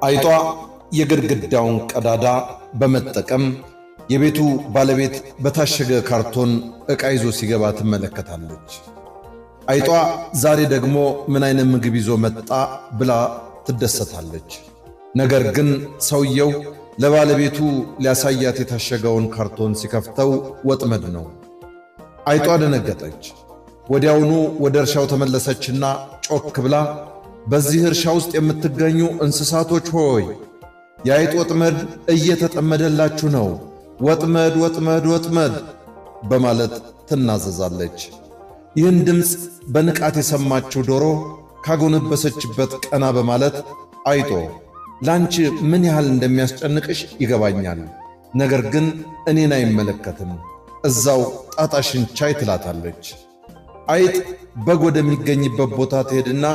አይጧ የግድግዳውን ቀዳዳ በመጠቀም የቤቱ ባለቤት በታሸገ ካርቶን ዕቃ ይዞ ሲገባ ትመለከታለች። አይጧ ዛሬ ደግሞ ምን አይነት ምግብ ይዞ መጣ ብላ ትደሰታለች። ነገር ግን ሰውየው ለባለቤቱ ሊያሳያት የታሸገውን ካርቶን ሲከፍተው ወጥመድ ነው። አይጧ ደነገጠች። ወዲያውኑ ወደ እርሻው ተመለሰችና ጮክ ብላ በዚህ እርሻ ውስጥ የምትገኙ እንስሳቶች ሆይ የአይጥ ወጥመድ እየተጠመደላችሁ ነው፣ ወጥመድ ወጥመድ ወጥመድ በማለት ትናዘዛለች። ይህን ድምፅ በንቃት የሰማችው ዶሮ ካጎነበሰችበት ቀና በማለት አይጦ ላንቺ ምን ያህል እንደሚያስጨንቅሽ ይገባኛል፣ ነገር ግን እኔን አይመለከትም፣ እዛው ጣጣሽን ቻይ ትላታለች። አይጥ በግ ወደሚገኝበት ቦታ ትሄድና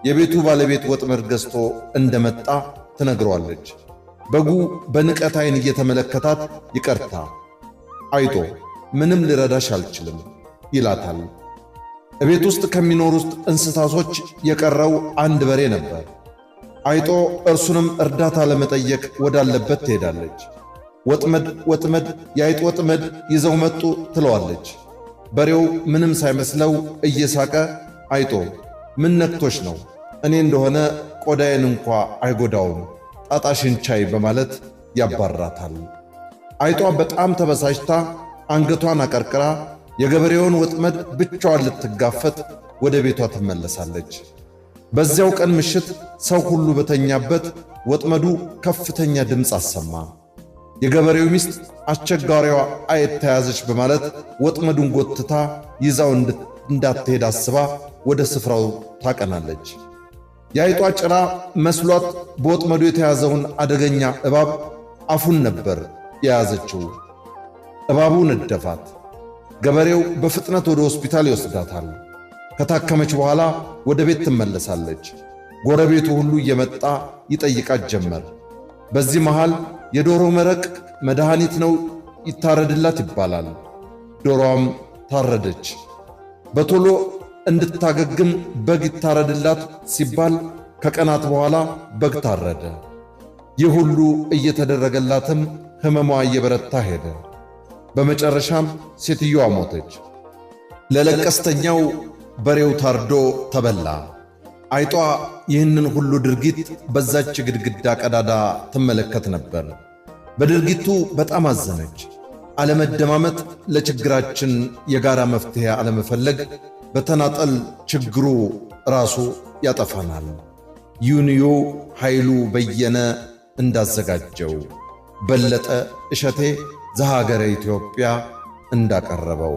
የቤቱ ባለቤት ወጥመድ ገዝቶ እንደመጣ ትነግረዋለች። በጉ በንቀት ዓይን እየተመለከታት ይቅርታ አይጦ ምንም ልረዳሽ አልችልም ይላታል። እቤት ውስጥ ከሚኖሩት እንስሳቶች የቀረው አንድ በሬ ነበር። አይጦ እርሱንም እርዳታ ለመጠየቅ ወዳለበት ትሄዳለች። ወጥመድ ወጥመድ የአይጥ ወጥመድ ይዘው መጡ ትለዋለች። በሬው ምንም ሳይመስለው እየሳቀ አይጦ ምን ነክቶሽ ነው? እኔ እንደሆነ ቆዳዬን እንኳ አይጎዳውም፣ ጣጣሽን ቻይ በማለት ያባራታል። አይጧ በጣም ተበሳጭታ አንገቷን አቀርቅራ የገበሬውን ወጥመድ ብቻዋን ልትጋፈጥ ወደ ቤቷ ትመለሳለች። በዚያው ቀን ምሽት ሰው ሁሉ በተኛበት ወጥመዱ ከፍተኛ ድምፅ አሰማ። የገበሬው ሚስት አስቸጋሪዋ አይጥ ተያዘች በማለት ወጥመዱን ጎትታ ይዛው እንዳትሄድ አስባ ወደ ስፍራው ታቀናለች። የአይጧ ጭራ መስሏት በወጥመዱ የተያዘውን አደገኛ እባብ አፉን ነበር የያዘችው። እባቡ ነደፋት። ገበሬው በፍጥነት ወደ ሆስፒታል ይወስዳታል። ከታከመች በኋላ ወደ ቤት ትመለሳለች። ጎረቤቱ ሁሉ እየመጣ ይጠይቃት ጀመር። በዚህ መሃል የዶሮ መረቅ መድኃኒት ነው፣ ይታረድላት ይባላል። ዶሮዋም ታረደች። በቶሎ እንድታገግም በግ ይታረድላት ሲባል ከቀናት በኋላ በግ ታረደ። ይህ ሁሉ እየተደረገላትም ሕመሟ እየበረታ ሄደ። በመጨረሻም ሴትዮዋ ሞተች። ለለቀስተኛው በሬው ታርዶ ተበላ። አይጧ ይህንን ሁሉ ድርጊት በዛች ግድግዳ ቀዳዳ ትመለከት ነበር። በድርጊቱ በጣም አዘነች። አለመደማመጥ ለችግራችን የጋራ መፍትሄ አለመፈለግ በተናጠል ችግሩ ራሱ ያጠፋናል። ዩኒዮ ኃይሉ በየነ እንዳዘጋጀው፣ በለጠ እሸቴ ዘሀገረ ኢትዮጵያ እንዳቀረበው